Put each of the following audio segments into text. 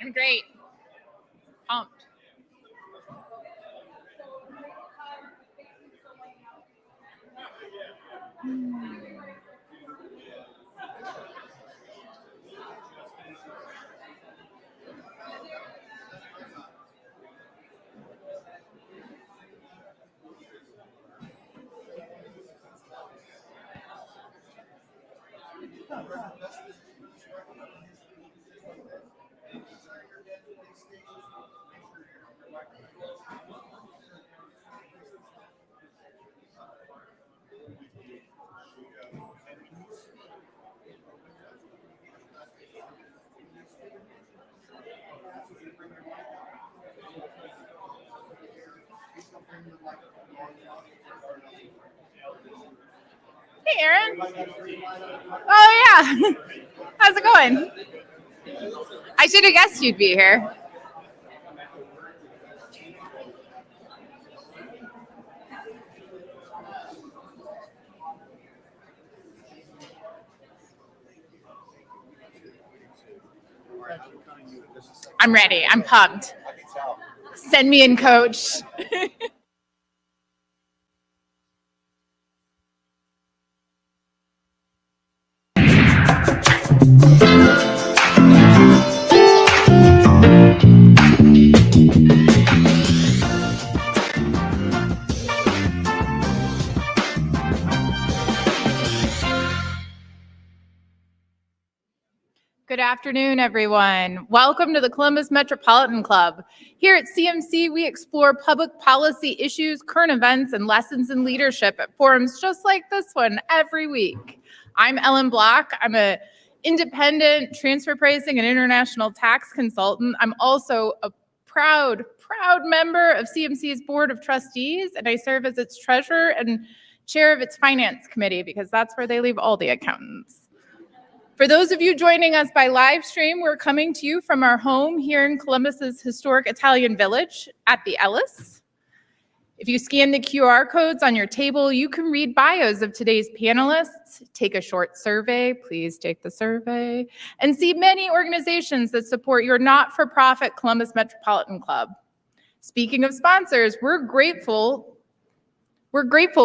I'm great. Pumped. Hey, Aaron. Oh, yeah. How's it going? I should have guessed you'd be here. I'm ready. I'm pumped. Send me in, coach. Good afternoon, everyone. Welcome to the Columbus Metropolitan Club. Here at CMC, we explore public policy issues, current events, and lessons in leadership at forums just like this one every week. I'm Ellen Block. I'm an independent transfer pricing and international tax consultant. I'm also a proud member of CMC's Board of Trustees, and I serve as its treasurer and chair of its finance committee because that's where they leave all the accountants. For those of you joining us by live stream, we're coming to you from our home here in Columbus's historic Italian village at the Ellis. If you scan the QR codes on your table, you can read bios of today's panelists, take a short survey, please take the survey, and see many organizations that support your not-for-profit Columbus Metropolitan Club. Speaking of sponsors, we're grateful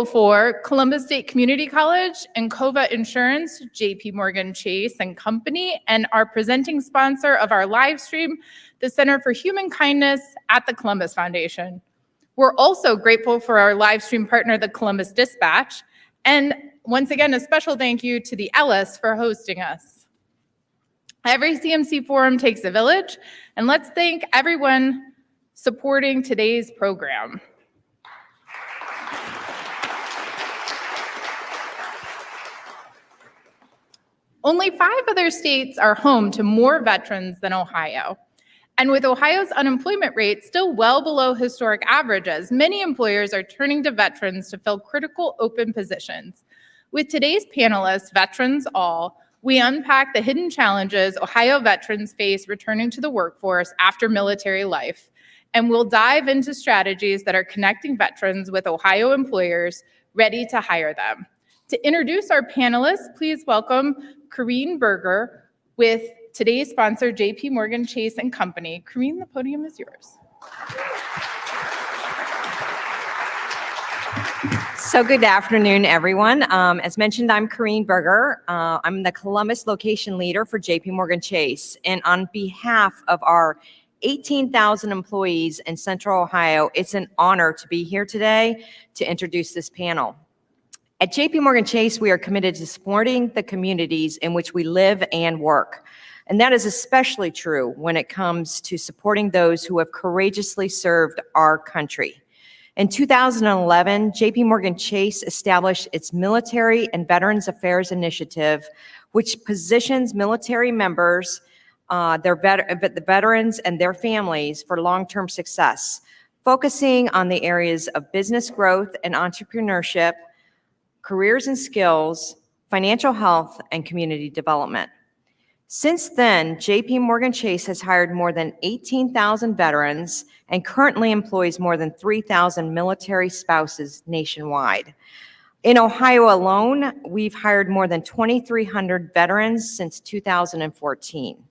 for Columbus State Community College and Cova Insurance, JP Morgan Chase and Company, and our presenting sponsor of our live stream, the Center for Human Kindness at the Columbus Foundation. We're also grateful for our live stream partner, the Columbus Dispatch, and once again, a special thank you to the Ellis for hosting us. Every CMC forum takes a village, and let's thank everyone supporting today's program. Only 5 other states are home to more veterans than Ohio. And with Ohio's unemployment rate still well below historic averages, many employers are turning to veterans to fill critical open positions. With today's panelists, Veterans All, we unpack the hidden challenges Ohio veterans face returning to the workforce after military life. And we'll dive into strategies that are connecting veterans with Ohio employers ready to hire them. To introduce our panelists, please welcome Corrine Berger with today's sponsor, JP Morgan Chase and Company. Corrine, the podium is yours. So good afternoon, everyone. As mentioned, I'm Corrine Berger. I'm the Columbus location leader for JP Morgan Chase. And on behalf of our 18,000 employees in Central Ohio, it's an honor to be here today to introduce this panel. At JP Morgan Chase, we are committed to supporting the communities in which we live and work. And that is especially true when it comes to supporting those who have courageously served our country. In 2011, JP Morgan Chase established its Military and Veterans Affairs Initiative, which positions military members, the veterans and their families for long-term success, focusing on the areas of business growth and entrepreneurship, careers and skills, financial health, and community development. Since then, JP Morgan Chase has hired more than 18,000 veterans and currently employs more than 3,000 military spouses nationwide. In Ohio alone, we've hired more than 2,300 veterans since 2014.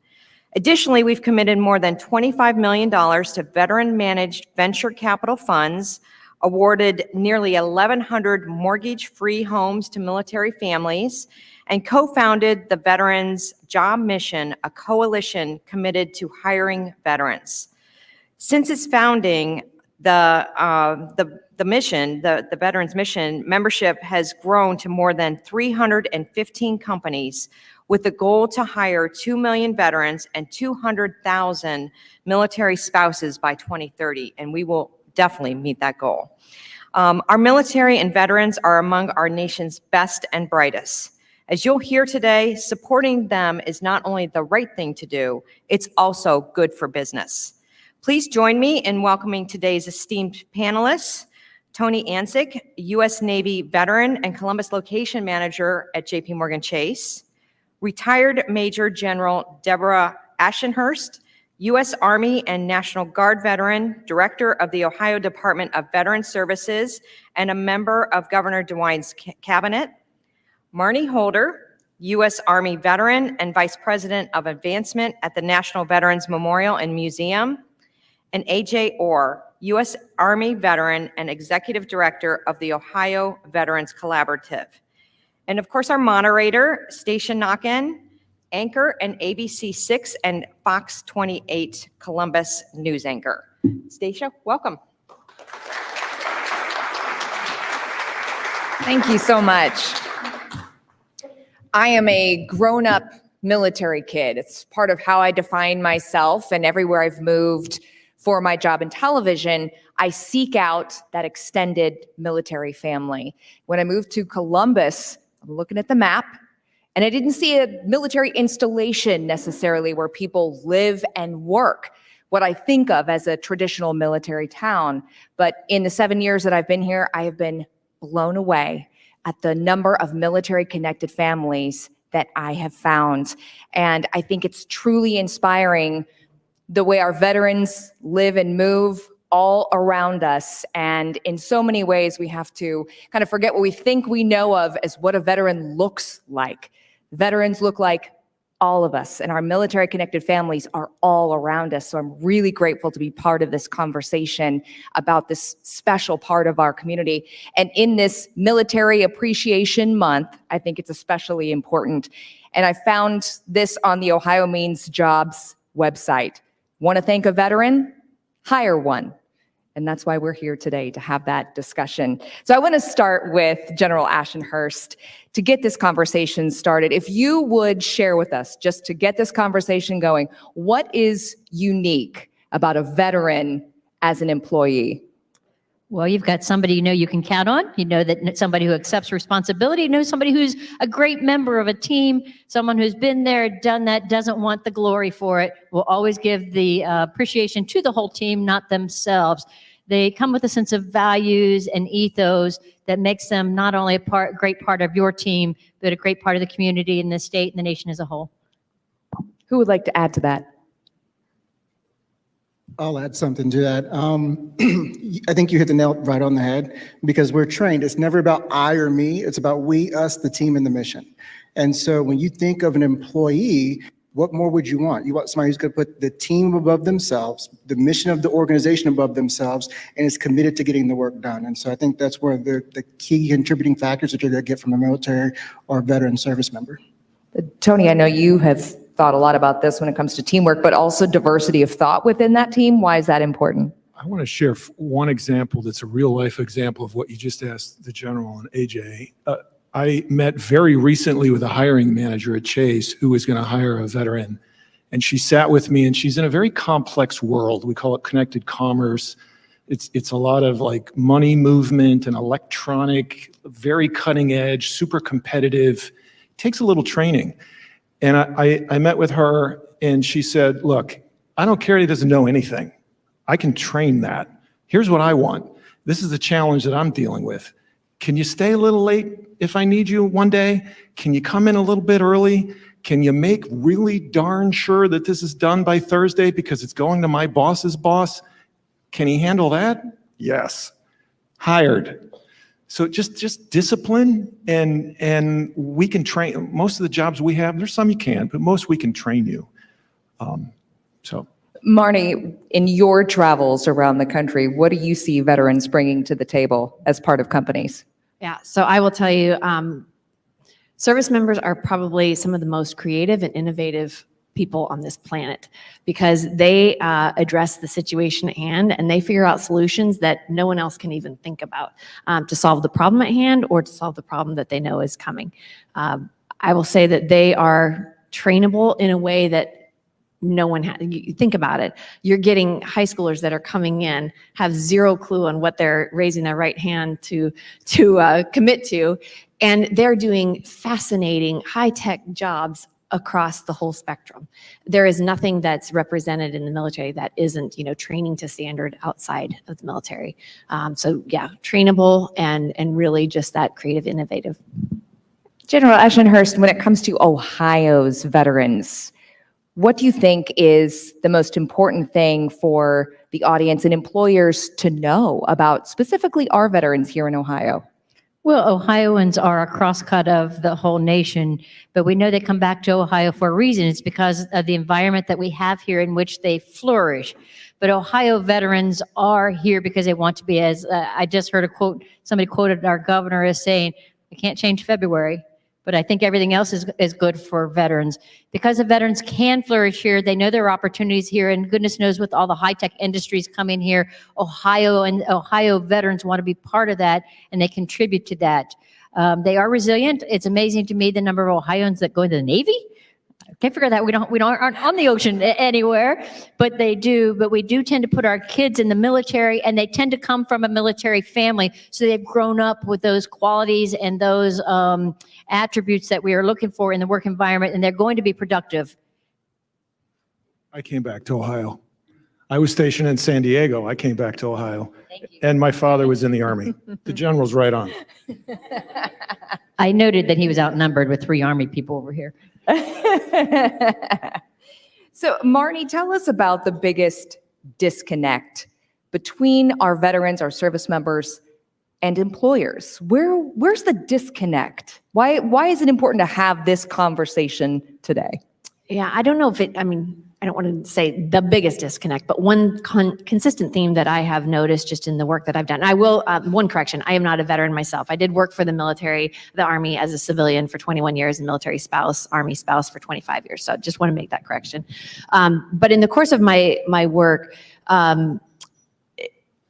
Additionally, we've committed more than $25 million to veteran-managed venture capital funds, awarded nearly 1,100 mortgage-free homes to military families, and co-founded the Veterans Job Mission, a coalition committed to hiring veterans. Since its founding, the Veterans Mission membership has grown to more than 315 companies, with the goal to hire 2 million veterans and 200,000 military spouses by 2030, and we will definitely meet that goal. Our military and veterans are among our nation's best and brightest. As you'll hear today, supporting them is not only the right thing to do, it's also good for business. Please join me in welcoming today's esteemed panelists: Tony Ansick, U.S. Navy veteran and Columbus location manager at J.P. Morgan Chase; retired Major General Deborah Ashenhurst, U.S. Army and National Guard veteran, Director of the Ohio Department of Veteran Services, and a member of Governor DeWine's cabinet; Marnie Holder, U.S. Army veteran and Vice President of Advancement at the National Veterans Memorial and Museum; and A.J. Orr, U.S. Army veteran and Executive Director of the Ohio Veterans Collaborative. And of course, our moderator, Stacia Nakin, anchor and ABC 6 and Fox 28 Columbus news anchor. Stacia, welcome. Thank you so much. I am a grown-up military kid. It's part of how I define myself, and everywhere I've moved for my job in television, I seek out that extended military family. When I moved to Columbus, I'm looking at the map, and I didn't see a military installation necessarily where people live and work, what I think of as a traditional military town. But in the 7 years that I've been here, I have been blown away at the number of military-connected families that I have found. And I think it's truly inspiring the way our veterans live and move all around us. And in so many ways, we have to kind of forget what we think we know of as what a veteran looks like. Veterans look like all of us, and our military-connected families are all around us. So I'm really grateful to be part of this conversation about this special part of our community. And in this Military Appreciation Month, I think it's especially important. And I found this on the Ohio Means Jobs website. Want to thank a veteran? Hire one. And that's why we're here today, to have that discussion. So I want to start with General Ashenhurst to get this conversation started. If you would share with us, just to get this conversation going, what is unique about a veteran as an employee? Well, you've got somebody you know you can count on. You know that somebody who accepts responsibility. You know somebody who's a great member of a team, someone who's been there, done that, doesn't want the glory for it, will always give the appreciation to the whole team, not themselves. They come with a sense of values and ethos that makes them not only a great part of your team, but a great part of the community and the state and the nation as a whole. Who would like to add to that? I'll add something to that. I think you hit the nail right on the head, because we're trained. It's never about I or me. It's about we, us, the team, and the mission. And so when you think of an employee, what more would you want? You want somebody who's going to put the team above themselves, the mission of the organization above themselves, and is committed to getting the work done. And so I think that's where the key contributing factors that you're going to get from a military or veteran service member. Tony, I know you have thought a lot about this when it comes to teamwork, but also diversity of thought within that team. Why is that important? I want to share one example that's a real life example of what you just asked the General and AJ. I met very recently with a hiring manager at Chase who was going to hire a veteran. And she sat with me, and she's in a very complex world. We call it connected commerce. It's a lot of like money movement and electronic, very cutting edge, super competitive. It takes a little training. And I met with her, and she said, look, I don't care if he doesn't know anything. I can train that. Here's what I want. This is the challenge that I'm dealing with. Can you stay a little late if I need you one day? Can you come in a little bit early? Can you make really darn sure that this is done by Thursday because it's going to my boss's boss? Can he handle that? Yes. Hired. So just discipline, and we can train. Most of the jobs we have, there's some you can't, but most we can train you. So Marnie, in your travels around the country, what do you see veterans bringing to the table as part of companies? Yeah, so I will tell you, service members are probably some of the most creative and innovative people on this planet because they address the situation at hand and they figure out solutions that no one else can even think about to solve the problem at hand or to solve the problem that they know is coming. I will say that they are trainable in a way that no one has. You think about it. You're getting high schoolers that are coming in, have zero clue on what they're raising their right hand to commit to, and they're doing fascinating high-tech jobs across the whole spectrum. There is nothing that's represented in the military that isn't, training to standard outside of the military. So yeah, trainable and really just that creative, innovative. General Eschenhurst, when it comes to Ohio's veterans, what do you think is the most important thing for the audience and employers to know about specifically our veterans here in Ohio? Well, Ohioans are a crosscut of the whole nation, but we know they come back to Ohio for a reason. It's because of the environment that we have here in which they flourish. But Ohio veterans are here because they want to be, as I just heard a quote, somebody quoted our governor as saying, we can't change February, but I think everything else is good for veterans. Because the veterans can flourish here, they know there are opportunities here, and goodness knows with all the high-tech industries coming here, Ohio veterans want to be part of that, and they contribute to that. They are resilient. It's amazing to me the number of Ohioans that go into the Navy. I can't figure that. We aren't on the ocean anywhere, but they do. But we do tend to put our kids in the military, and they tend to come from a military family, so they've grown up with those qualities and those attributes that we are looking for in the work environment, and they're going to be productive. I came back to Ohio. I was stationed in San Diego. I came back to Ohio. And my father was in the Army. The general's right on. I noted that he was outnumbered with 3 Army people over here. So, Marnie, tell us about the biggest disconnect between our veterans, our service members, and employers. Where's the disconnect? Why is it important to have this conversation today? Yeah, I don't know if I don't want to say the biggest disconnect, but one consistent theme that I have noticed just in the work that I've done. I will, one correction, I am not a veteran myself. I did work for the military, the Army as a civilian for 21 years, and military spouse, Army spouse for 25 years. So I just want to make that correction. But in the course of my work,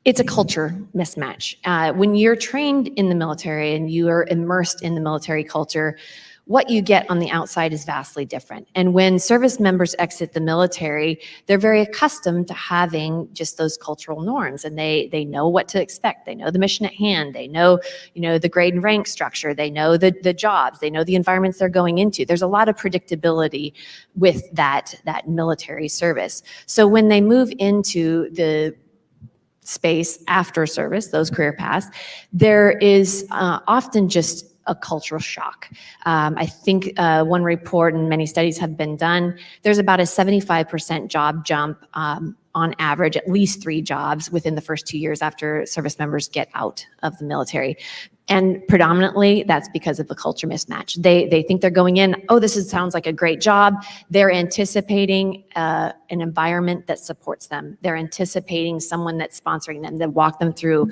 it's a culture mismatch. When you're trained in the military and you are immersed in the military culture, what you get on the outside is vastly different. And when service members exit the military, they're very accustomed to having just those cultural norms, and they know what to expect. They know the mission at hand. They know, the grade and rank structure. They know the jobs. They know the environments they're going into. There's a lot of predictability with that military service. So when they move into the space after service, those career paths, there is often just a cultural shock. I think one report, and many studies have been done, there's about a 75% job jump on average, at least 3 jobs within the first 2 years after service members get out of the military. And predominantly, that's because of the culture mismatch. They think they're going in, sounds like a great job. They're anticipating an environment that supports them. They're anticipating someone that's sponsoring them, that walk them through.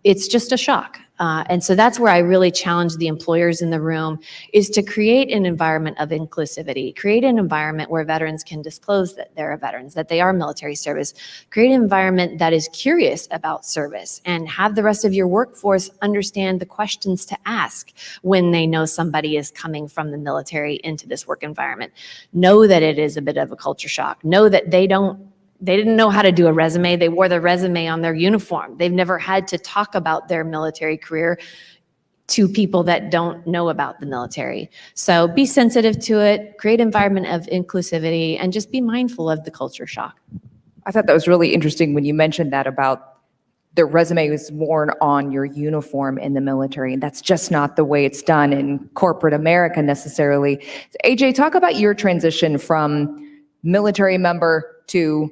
It's just a shock. And so that's where I really challenge the employers in the room, is to create an environment of inclusivity, create an environment where veterans can disclose that they're veterans, that they are military service, create an environment that is curious about service, and have the rest of your workforce understand the questions to ask when they know somebody is coming from the military into this work environment. Know that it is a bit of a culture shock. Know that they didn't know how to do a resume. They wore their resume on their uniform. They've never had to talk about their military career to people that don't know about the military. So be sensitive to it, create an environment of inclusivity, and just be mindful of the culture shock. I thought that was really interesting when you mentioned that about the resume was worn on your uniform in the military. And that's just not the way it's done in corporate America necessarily. So AJ, talk about your transition from military member to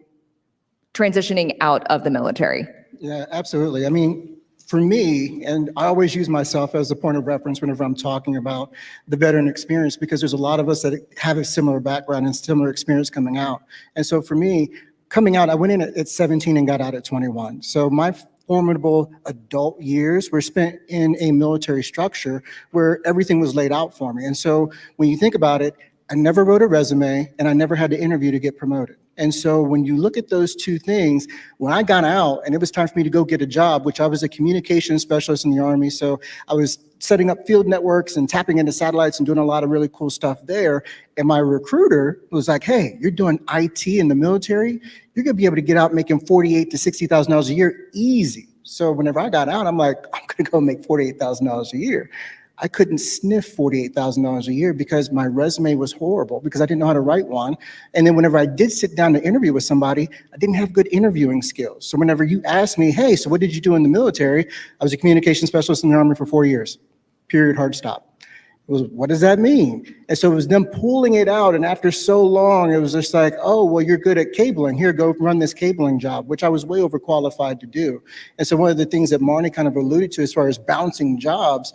transitioning out of the military. Yeah, absolutely. I mean, for me, and I always use myself as a point of reference whenever I'm talking about the veteran experience, because there's a lot of us that have a similar background and similar experience coming out. And so for me, coming out, I went in at 17 and got out at 21. So my formidable adult years were spent in a military structure where everything was laid out for me. And so when you think about it, I never wrote a resume and I never had to interview to get promoted. And so when you look at those two things, when I got out and it was time for me to go get a job, which I was a communications specialist in the Army, so I was setting up field networks and tapping into satellites and doing a lot of really cool stuff there. And my recruiter was like, hey, you're doing IT in the military, you're gonna be able to get out making $48,000 to $60,000 a year easy. So whenever I got out, I'm like, I'm gonna go make $48,000 a year. I couldn't sniff $48,000 a year because my resume was horrible, because I didn't know how to write one. And then whenever I did sit down to interview with somebody, I didn't have good interviewing skills. So whenever you ask me, hey, so what did you do in the military? I was a communication specialist in the Army for 4 years, period, hard stop. It was, what does that mean? And so it was them pulling it out. And after so long, it was just like, oh, well, you're good at cabling. Here, go run this cabling job, which I was way overqualified to do. And so one of the things that Marnie kind of alluded to as far as bouncing jobs,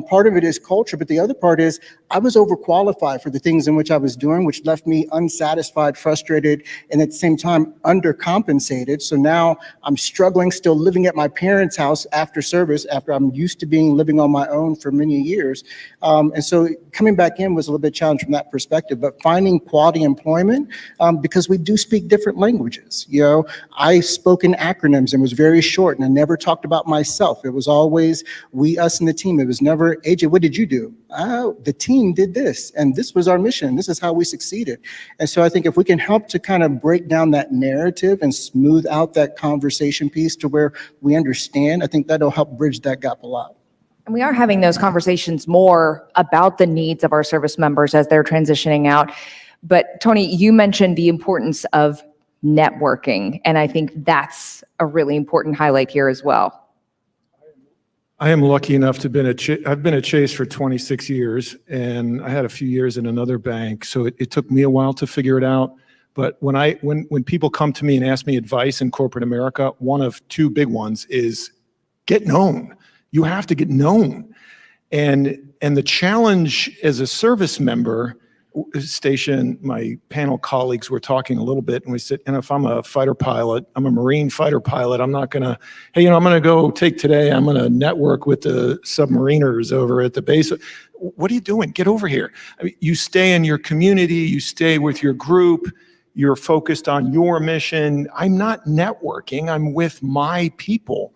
part of it is culture, but the other part is I was overqualified for the things in which I was doing, which left me unsatisfied, frustrated, and at the same time, undercompensated. So now I'm struggling, still living at my parents' house after service, after I'm used to living on my own for many years. And so coming back in was a little bit challenging from that perspective, but finding quality employment, because we do speak different languages. You know, I spoke in acronyms and was very short, and I never talked about myself. It was always we, us, and the team. It was never, AJ, what did you do? The team did this, and this was our mission. This is how we succeeded. And so I think if we can help to kind of break down that narrative and smooth out that conversation piece to where we understand, I think that'll help bridge that gap a lot. And we are having those conversations more about the needs of our service members as they're transitioning out. But Tony, you mentioned the importance of networking, and I think that's a really important highlight here as well. I am lucky enough to I've been at Chase for 26 years, and I had a few years in another bank, so it took me a while to figure it out. But when people come to me and ask me advice in corporate America, one of two big ones is get known. You have to get known. And the challenge as a service member station, my panel colleagues were talking a little bit, and we said, and if I'm a fighter pilot, I'm a Marine fighter pilot, I'm not gonna, hey, I'm gonna go I'm gonna network with the submariners over at the base. What are you doing? Get over here. I mean, you stay in your community, you stay with your group, you're focused on your mission. I'm not networking, I'm with my people.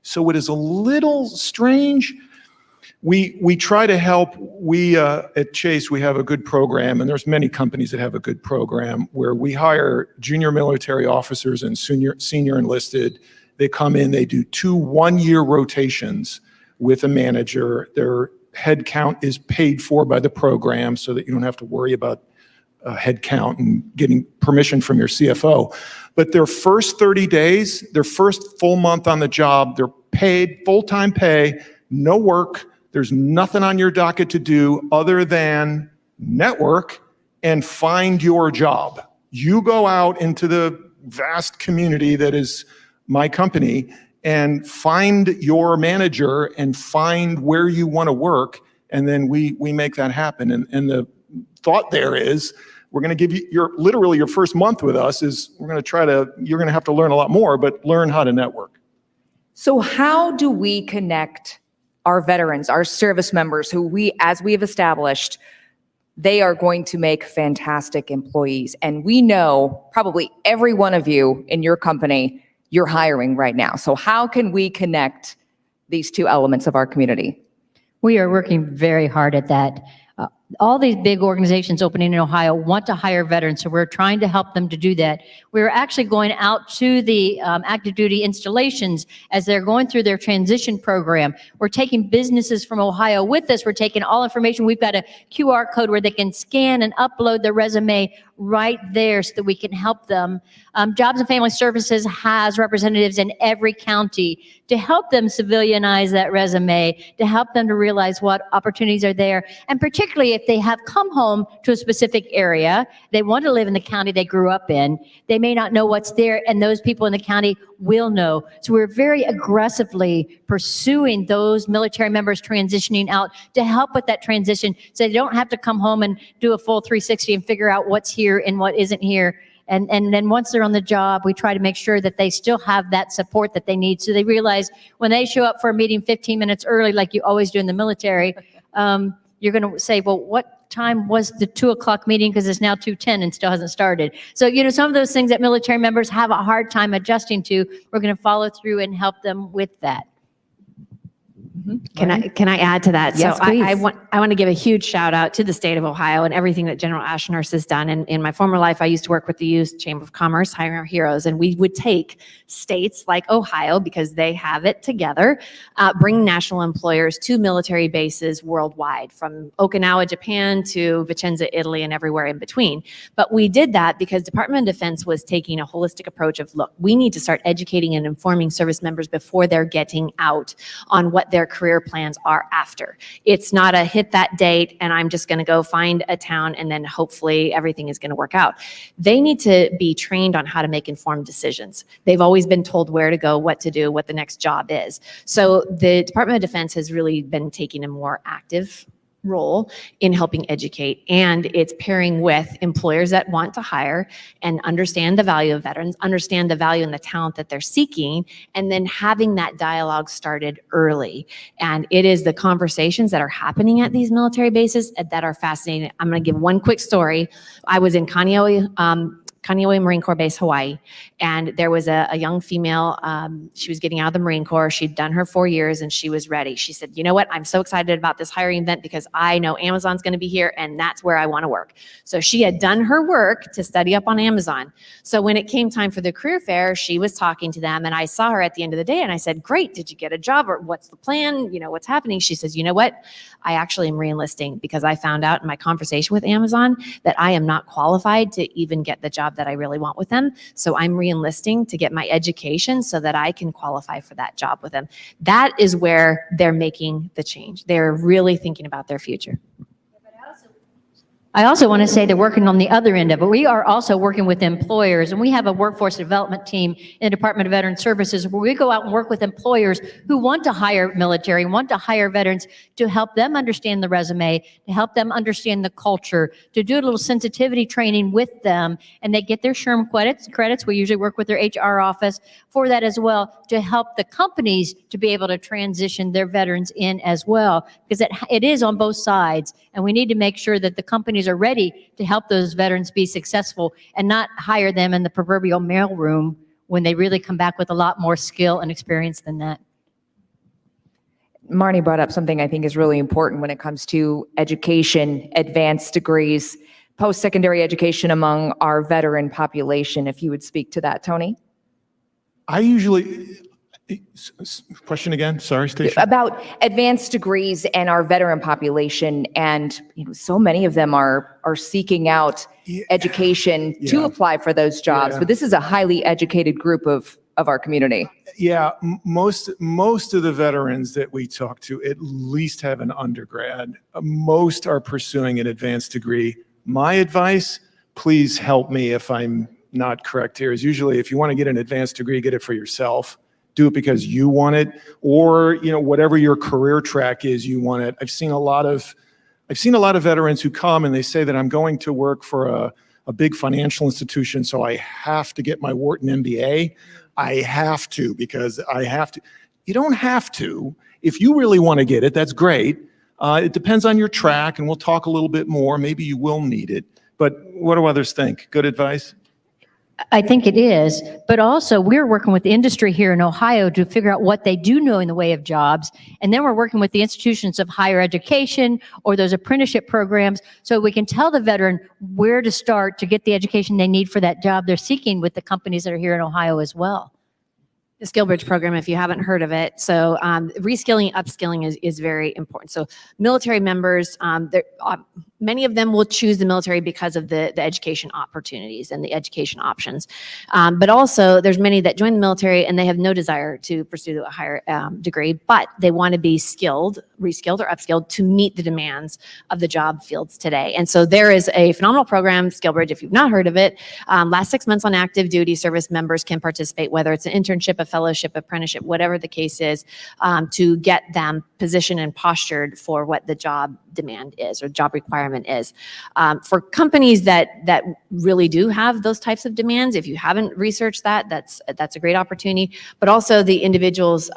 So it is a little strange. We try to help. At Chase, we have a good program, and there's many companies that have a good program where we hire junior military officers and senior enlisted. They come in, they do 2 one-year rotations with a manager. Their head count is paid for by the program so that you don't have to worry about head count and getting permission from your CFO. But their first 30 days, their first full month on the job, they're paid, full-time pay, no work. There's nothing on your docket to do other than network and find your job. You go out into the vast community that is my company and find your manager and find where you want to work, and then we make that happen. And the thought there is, we're going to give you literally your first month with us is you're going to have to learn a lot more, but learn how to network. So how do we connect our veterans, our service members, who as we have established, they are going to make fantastic employees. And we know probably every one of you in your company, you're hiring right now. So how can we connect these two elements of our community? We are working very hard at that. All these big organizations opening in Ohio want to hire veterans, so we're trying to help them to do that. We're actually going out to the active duty installations as they're going through their transition program. We're taking businesses from Ohio with us. We're taking all information. We've got a QR code where they can scan and upload their resume right there so that we can help them. Jobs and Family Services has representatives in every county to help them civilianize that resume, to help them to realize what opportunities are there. And particularly if they have come home to a specific area, they want to live in the county they grew up in, they may not know what's there, and those people in the county will know. So we're very aggressively pursuing those military members transitioning out to help with that transition, so they don't have to come home and do a full 360 and figure out what's here and what isn't here. And then once they're on the job, we try to make sure that they still have that support that they need. So they realize when they show up for a meeting 15 minutes early, like you always do in the military, you're going to say, well, what time was the 2:00 meeting? Because it's now 2:10 and still hasn't started. So, you know, some of those things that military members have a hard time adjusting to, we're going to follow through and help them with that. Can I add to that? Yes, so please. I want to give a huge shout out to the state of Ohio and everything that General Ashnurst has done. And in my former life, I used to work with the Youth Chamber of Commerce, Hiring Our Heroes, and we would take states like Ohio, because they have it together, bring national employers to military bases worldwide, from Okinawa, Japan to Vicenza, Italy, and everywhere in between. But we did that because Department of Defense was taking a holistic approach of, look, we need to start educating and informing service members before they're getting out on what their career plans are after. It's not a hit that date and I'm just going to go find a town and then hopefully everything is going to work out. They need to be trained on how to make informed decisions. They've always been told where to go, what to do, what the next job is. So the Department of Defense has really been taking a more active role in helping educate, and it's pairing with employers that want to hire and understand the value of veterans, understand the value and the talent that they're seeking, and then having that dialogue started early. And it is the conversations that are happening at these military bases that are fascinating. I'm going to give one quick story. I was in Kaneohe Marine Corps Base, Hawaii, and there was a young female. She was getting out of the Marine Corps. She'd done her 4 years and she was ready. She said, you know what, I'm so excited about this hiring event because I know Amazon's going to be here and that's where I want to work. So she had done her work to study up on Amazon. So when it came time for the career fair, she was talking to them and I saw her at the end of the day and I said, great, did you get a job or what's the plan? You know, what's happening? She says, you know what, I actually am re-enlisting because I found out in my conversation with Amazon that I am not qualified to even get the job that I really want with them. So I'm re-enlisting to get my education so that I can qualify for that job with them. That is where they're making the change. They're really thinking about their future. I also want to say they're working on the other end of it. We are also working with employers, and we have a workforce development team in the Department of Veteran Services where we go out and work with employers who want to hire military, want to hire veterans, to help them understand the resume, to help them understand the culture, to do a little sensitivity training with them, and they get their SHRM credits. We usually work with their HR office for that as well, to help the companies to be able to transition their veterans in as well, because it is on both sides, and we need to make sure that the companies are ready to help those veterans be successful and not hire them in the proverbial mailroom when they really come back with a lot more skill and experience than that. Marnie brought up something I think is really important when it comes to education, advanced degrees, post-secondary education among our veteran population. If you would speak to that, Tony. I usually, question again, sorry, Stacia. About advanced degrees and our veteran population, and so many of them are seeking out education to apply for those jobs. But this is a highly educated group of our community. Yeah, most of the veterans that we talk to at least have an undergrad. Most are pursuing an advanced degree. My advice, please help me if I'm not correct here, is usually if you want to get an advanced degree, get it for yourself. Do it because you want it, or whatever your career track is, you want it. I've seen a lot of veterans who come and they say that I'm going to work for a big financial institution, so I have to get my Wharton MBA. I have to because I have to. You don't have to. If you really want to get it, that's great. It depends on your track, and we'll talk a little bit more. Maybe you will need it. But what do others think? Good advice? I think it is, but also we're working with the industry here in Ohio to figure out what they do know in the way of jobs. And then we're working with the institutions of higher education or those apprenticeship programs so we can tell the veteran where to start to get the education they need for that job they're seeking with the companies that are here in Ohio as well. The SkillBridge program, if you haven't heard of it. So reskilling, upskilling is very important. So military members, many of them will choose the military because of the education opportunities and the education options. But also there's many that join the military and they have no desire to pursue a higher degree, but they want to be skilled reskilled or upskilled to meet the demands of the job fields today. And so there is a phenomenal program, SkillBridge, if you've not heard of it. Last 6 months on active duty, service members can participate, whether it's an internship, a fellowship, apprenticeship, whatever the case is, to get them positioned and postured for what the job demand is or job requirement is. For companies that really do have those types of demands, if you haven't researched that, that's a great opportunity. But also the individuals,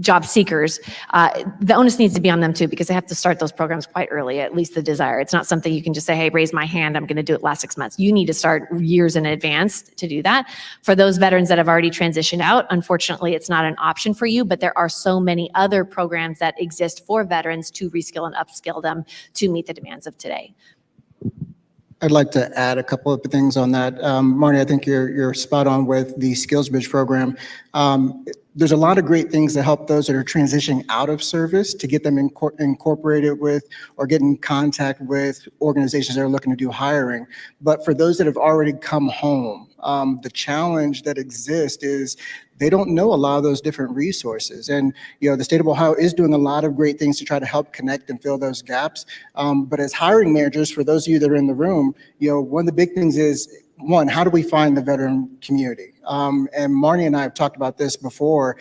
job seekers, the onus needs to be on them too, because they have to start those programs quite early, at least the desire. It's not something you can just say, hey, raise my hand, I'm going to do it last 6 months. You need to start years in advance to do that. For those veterans that have already transitioned out, unfortunately, it's not an option for you, but there are so many other programs that exist for veterans to reskill and upskill them to meet the demands of today. I'd like to add a couple of things on that. Marnie, I think you're spot on with the SkillsBridge program. There's a lot of great things that help those that are transitioning out of service to get them incorporated with or get in contact with organizations that are looking to do hiring. But for those that have already come home, the challenge that exists is they don't know a lot of those different resources. And, the state of Ohio is doing a lot of great things to try to help connect and fill those gaps. But as hiring managers, for those of you that are in the room, one of the big things is, one, how do we find the veteran community? And Marnie and I have talked about this before.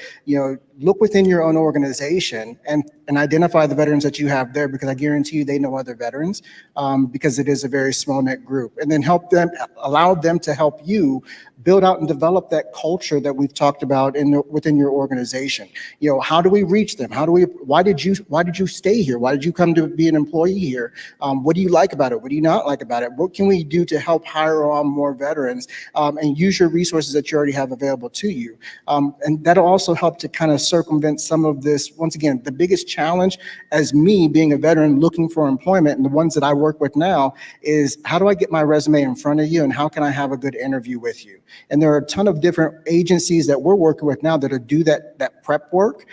Look within your own organization and identify the veterans that you have there, because I guarantee you they know other veterans, because it is a very small knit group. And then allow them to help you build out and develop that culture that we've talked about within your organization. How do we reach them? Why did you stay here? Why did you come to be an employee here? What do you like about it? What do you not like about it? What can we do to help hire on more veterans, and use your resources that you already have available to you? And that'll also help to kind of circumvent some of this. Once again, the biggest challenge as me being a veteran looking for employment, and the ones that I work with now, is how do I get my resume in front of you, and how can I have a good interview with you? And there are a ton of different agencies that we're working with now that do that prep work,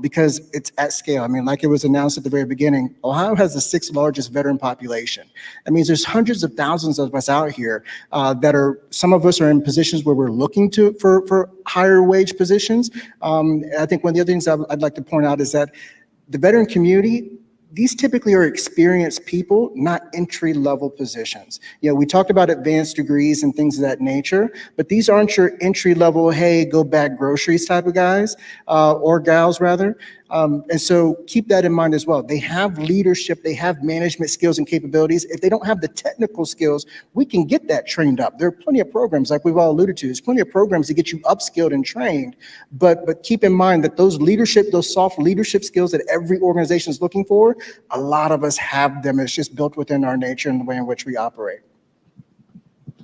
because it's at scale. I mean, like it was announced at the very beginning, Ohio has the 6th largest veteran population. That means there's hundreds of thousands of us out here some of us are in positions where we're looking for higher wage positions. I think one of the other things I'd like to point out is that the veteran community, these typically are experienced people, not entry-level positions. We talked about advanced degrees and things of that nature, but these aren't your entry-level, hey, go bag groceries type of guys, or gals rather. And so keep that in mind as well. They have leadership, they have management skills and capabilities. If they don't have the technical skills, we can get that trained up. There are plenty of programs, like we've all alluded to. There's plenty of programs to get you upskilled and trained. But keep in mind that those soft leadership skills that every organization is looking for, a lot of us have them. It's just built within our nature and the way in which we operate.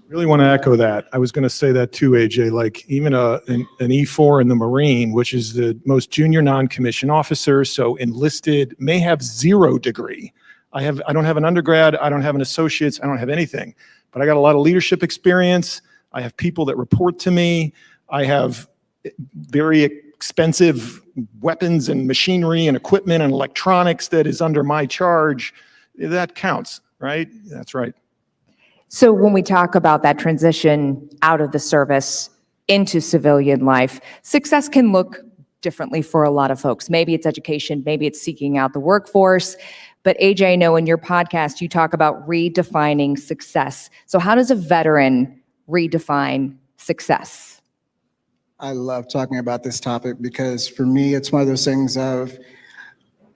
Really want to echo that. I was going to say that too, AJ, like even an E4 in the Marine, which is the most junior non-commissioned officer, so enlisted, may have 0 degree. I don't have an undergrad, I don't have an associate's, I don't have anything, but I got a lot of leadership experience. I have people that report to me. I have very expensive weapons and machinery and equipment and electronics that is under my charge. That counts, right? That's right. So when we talk about that transition out of the service into civilian life, success can look differently for a lot of folks. Maybe it's education, maybe it's seeking out the workforce. But AJ, I know in your podcast, you talk about redefining success. So how does a veteran redefine success? I love talking about this topic because for me, it's one of those things of,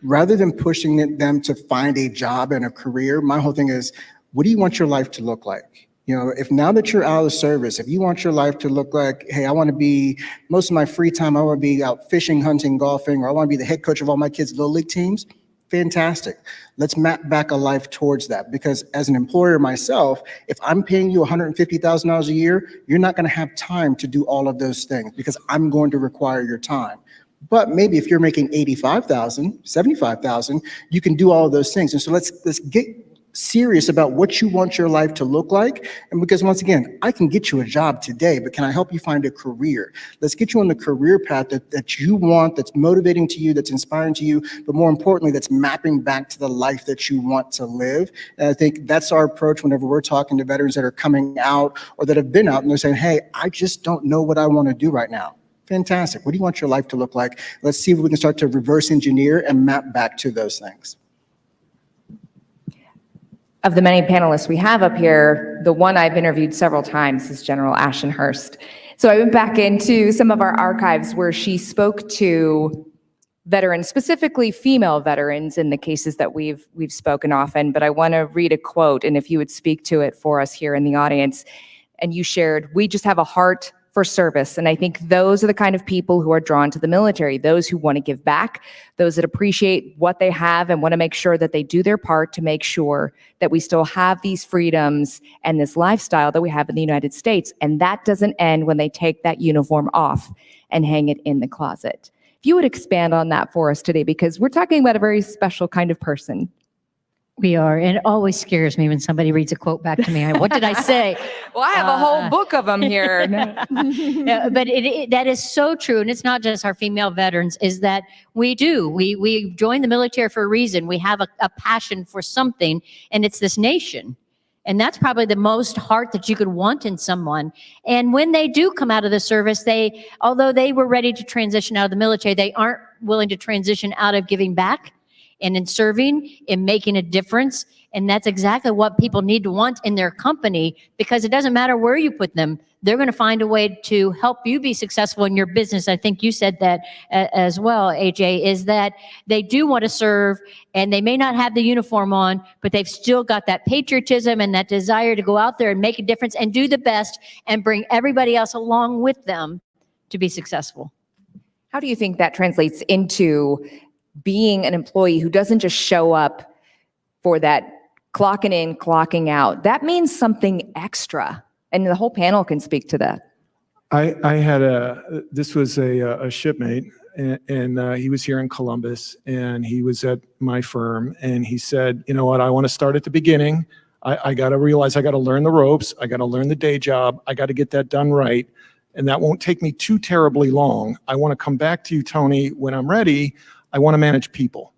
rather than pushing them to find a job and a career, my whole thing is, what do you want your life to look like? If now that you're out of service, if you want your life to look like, hey, I want to be, most of my free time, I want to be out fishing, hunting, golfing, or I want to be the head coach of all my kids' little league teams, fantastic. Let's map back a life towards that. Because as an employer myself, if I'm paying you $150,000 a year, you're not going to have time to do all of those things because I'm going to require your time. But maybe if you're making $85,000, $75,000, you can do all of those things. And so let's get serious about what you want your life to look like. And because once again, I can get you a job today, but can I help you find a career? Let's get you on the career path that you want, that's motivating to you, that's inspiring to you, but more importantly, that's mapping back to the life that you want to live. And I think that's our approach whenever we're talking to veterans that are coming out or that have been out and they're saying, hey, I just don't know what I want to do right now. Fantastic. What do you want your life to look like? Let's see if we can start to reverse engineer and map back to those things. Of the many panelists we have up here, the one I've interviewed several times is General Ashton Hurst. So I went back into some of our archives where she spoke to veterans, specifically female veterans in the cases that we've spoken often, but I want to read a quote, and if you would speak to it for us here in the audience. And you shared, "We just have a heart for service." And I think those are the kind of people who are drawn to the military, those who want to give back, those that appreciate what they have and want to make sure that they do their part to make sure that we still have these freedoms and this lifestyle that we have in the United States. And that doesn't end when they take that uniform off and hang it in the closet. If you would expand on that for us today, because we're talking about a very special kind of person. We are, and it always scares me when somebody reads a quote back to me. What did I say? Well, I have a whole book of them here. Yeah, but that is so true, and it's not just our female veterans, is that we join the military for a reason. We have a passion for something, and it's this nation. And that's probably the most heart that you could want in someone. And when they do come out of the service, although they were ready to transition out of the military, they aren't willing to transition out of giving back and in serving, in making a difference. And that's exactly what people need to want in their company, because it doesn't matter where you put them. They're going to find a way to help you be successful in your business. I think you said that as well, AJ, is that they do want to serve, and they may not have the uniform on, but they've still got that patriotism and that desire to go out there and make a difference and do the best and bring everybody else along with them to be successful. How do you think that translates into being an employee who doesn't just show up for that clocking in, clocking out? That means something extra. And the whole panel can speak to that. I had this was a shipmate, and he was here in Columbus, and he was at my firm, and he said, you know what, I want to start at the beginning. I got to realize I got to learn the ropes. I got to learn the day job. I got to get that done right. And that won't take me too terribly long. I want to come back to you, Tony, when I'm ready. I want to manage people.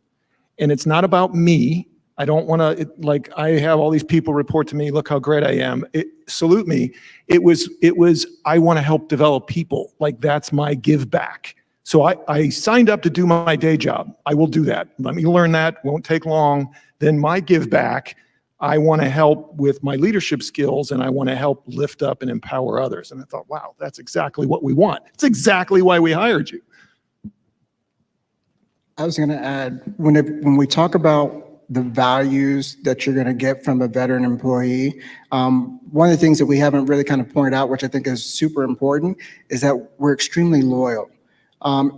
And it's not about me. I don't want to, like, I have all these people report to me, look how great I am. Salute me. It was, I want to help develop people. Like, that's my give back. So I signed up to do my day job. I will do that. Let me learn that. Won't take long. Then my give back, I want to help with my leadership skills, and I want to help lift up and empower others. And I thought, wow, that's exactly what we want. It's exactly why we hired you. I was going to add, when we talk about the values that you're going to get from a veteran employee, one of the things that we haven't really kind of pointed out, which I think is super important, is that we're extremely loyal.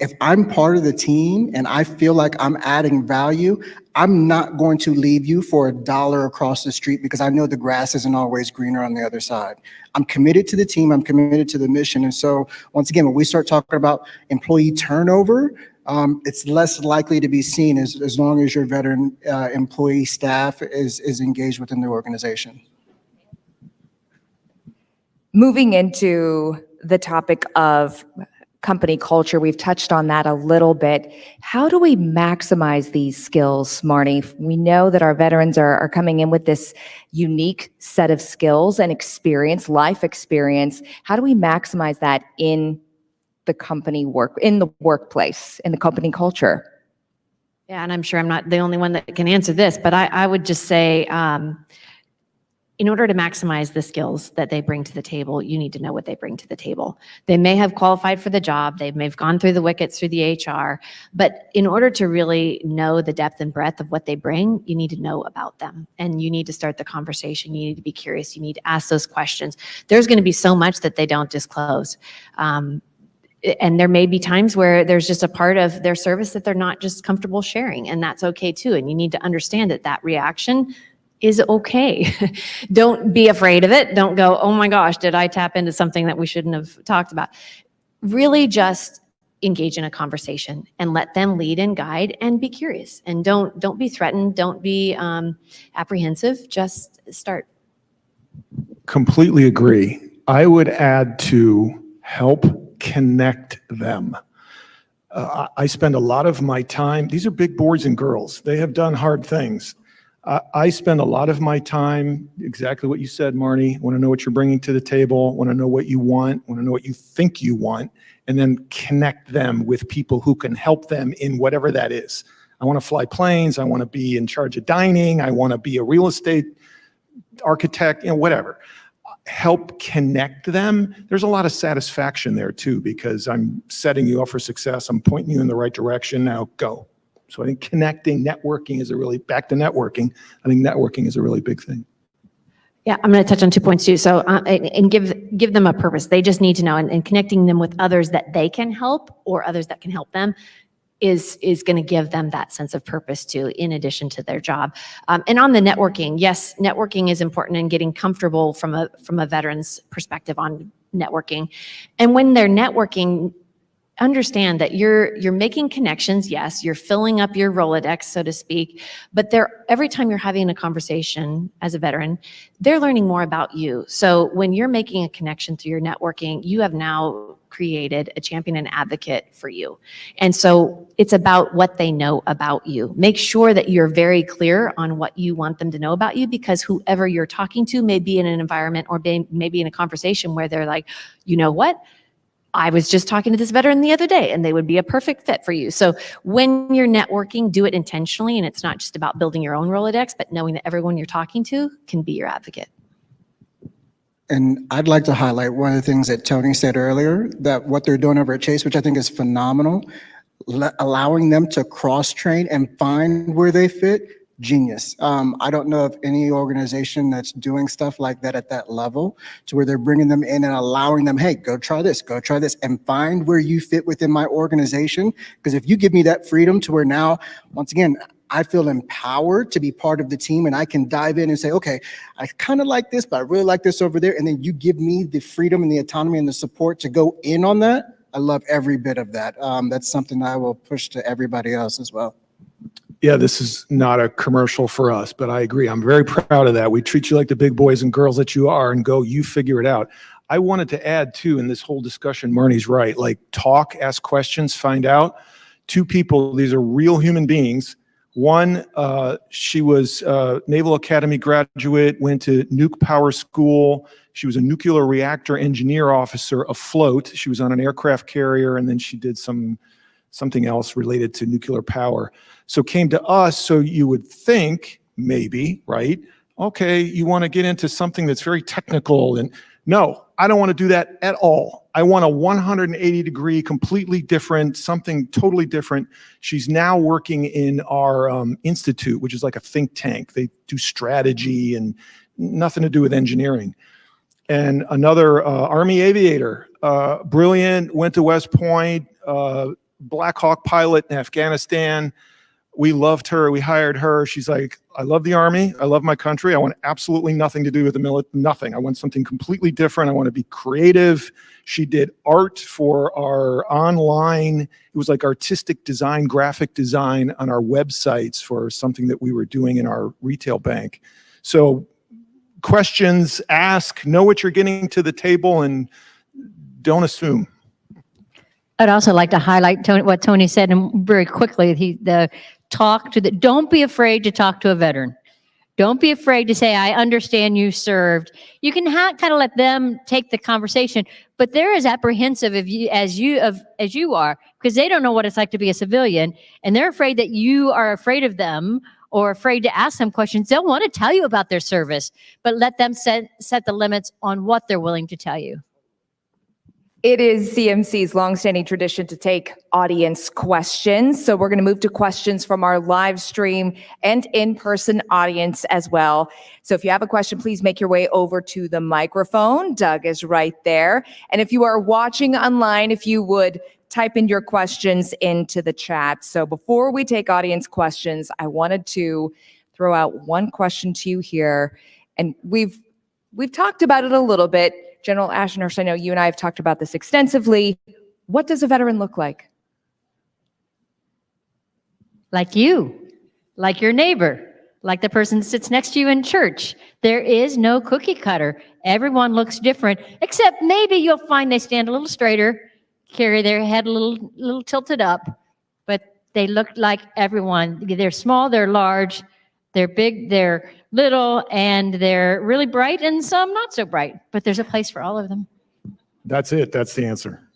If I'm part of the team and I feel like I'm adding value, I'm not going to leave you for $1 across the street because I know the grass isn't always greener on the other side. I'm committed to the team. I'm committed to the mission. And so once again, when we start talking about employee turnover, it's less likely to be seen as long as your veteran employee staff is engaged within the organization. Moving into the topic of company culture, we've touched on that a little bit. How do we maximize these skills, Marnie? We know that our veterans are coming in with this unique set of skills and experience, life experience. How do we maximize that in the company in the workplace, in the company culture? Yeah, and I'm sure I'm not the only one that can answer this, but I would just say, in order to maximize the skills that they bring to the table, you need to know what they bring to the table. They may have qualified for the job, they may have gone through the wickets through the HR, but in order to really know the depth and breadth of what they bring, you need to know about them. And you need to start the conversation, you need to be curious, you need to ask those questions. There's going to be so much that they don't disclose. And there may be times where there's just a part of their service that they're not just comfortable sharing, and that's okay too. And you need to understand that reaction is okay. Don't be afraid of it. Don't go, oh my gosh, did I tap into something that we shouldn't have talked about? Really just engage in a conversation and let them lead and guide and be curious. And don't be threatened. Don't be apprehensive. Just start. Completely agree. I would add to help connect them. I spend a lot of my time, these are big boys and girls. They have done hard things. I spend a lot of my time, exactly what you said, Marnie, want to know what you're bringing to the table, want to know what you want to know what you think you want, and then connect them with people who can help them in whatever that is. I want to fly planes. I want to be in charge of dining. I want to be a real estate architect, whatever. Help connect them. There's a lot of satisfaction there too, because I'm setting you up for success. I'm pointing you in the right direction. Now go. So I think connecting, networking is back to networking. I think networking is a really big thing. Yeah, I'm going to touch on 2 points too. So, and give them a purpose. They just need to know, and connecting them with others that they can help or others that can help them is going to give them that sense of purpose too, in addition to their job. And on the networking, yes, networking is important in getting comfortable from a veteran's perspective on networking. And when they're networking, understand that you're making connections. Yes, you're filling up your Rolodex, so to speak, but every time you're having a conversation as a veteran, they're learning more about you. So when you're making a connection through your networking, you have now created a champion and advocate for you. And so it's about what they know about you. Make sure that you're very clear on what you want them to know about you, because whoever you're talking to may be in an environment or maybe in a conversation where they're like, you know what? I was just talking to this veteran the other day and they would be a perfect fit for you. So when you're networking, do it intentionally. And it's not just about building your own Rolodex, but knowing that everyone you're talking to can be your advocate. And I'd like to highlight one of the things that Tony said earlier, that what they're doing over at Chase, which I think is phenomenal, allowing them to cross-train and find where they fit. Genius. I don't know of any organization that's doing stuff like that at that level, to where they're bringing them in and allowing them, hey, go try this, and find where you fit within my organization. Because if you give me that freedom to where now, once again, I feel empowered to be part of the team, and I can dive in and say, okay, I kind of like this, but I really like this over there. And then you give me the freedom and the autonomy and the support to go in on that. I love every bit of that. That's something I will push to everybody else as well. Yeah, this is not a commercial for us, but I agree. I'm very proud of that. We treat you like the big boys and girls that you are and go, you figure it out. I wanted to add too, in this whole discussion, Marnie's right, like talk, ask questions, find out. Two people, these are real human beings. One, she was a Naval Academy graduate, went to nuke power school. She was a nuclear reactor engineer officer afloat. She was on an aircraft carrier, and then she did something else related to nuclear power. So came to us, so you would think, maybe, right? Okay, you want to get into something that's very technical, and no, I don't want to do that at all. I want a 180-degree, completely different, something totally different. She's now working in our institute, which is like a think tank. They do strategy and nothing to do with engineering. And another Army aviator, brilliant, went to West Point, Black Hawk pilot in Afghanistan. We loved her. We hired her. She's like, I love the Army. I love my country. I want absolutely nothing to do with the military, nothing. I want something completely different. I want to be creative. She did art for our online, it was like artistic design, graphic design on our websites for something that we were doing in our retail bank. So questions, ask, know what you're getting to the table, and don't assume. I'd also like to highlight what Tony said, and very quickly, don't be afraid to talk to a veteran. Don't be afraid to say, I understand you served. You can kind of let them take the conversation, but they're as apprehensive as you are, because they don't know what it's like to be a civilian, and they're afraid that you are afraid of them or afraid to ask them questions. They'll want to tell you about their service, but let them set the limits on what they're willing to tell you. It is CMC's longstanding tradition to take audience questions. So we're going to move to questions from our live stream and in-person audience as well. So if you have a question, please make your way over to the microphone. Doug is right there. And if you are watching online, if you would type in your questions into the chat. So before we take audience questions, I wanted to throw out one question to you here. And we've talked about it a little bit. General Ashenhurst, I know you and I have talked about this extensively. What does a veteran look like? Like you, like your neighbor, like the person that sits next to you in church. There is no cookie cutter. Everyone looks different, except maybe you'll find they stand a little straighter, carry their head a little tilted up, but they look like everyone. They're small, they're large. They're big, they're little, and they're really bright, and some not so bright. But there's a place for all of them. That's it. That's the answer.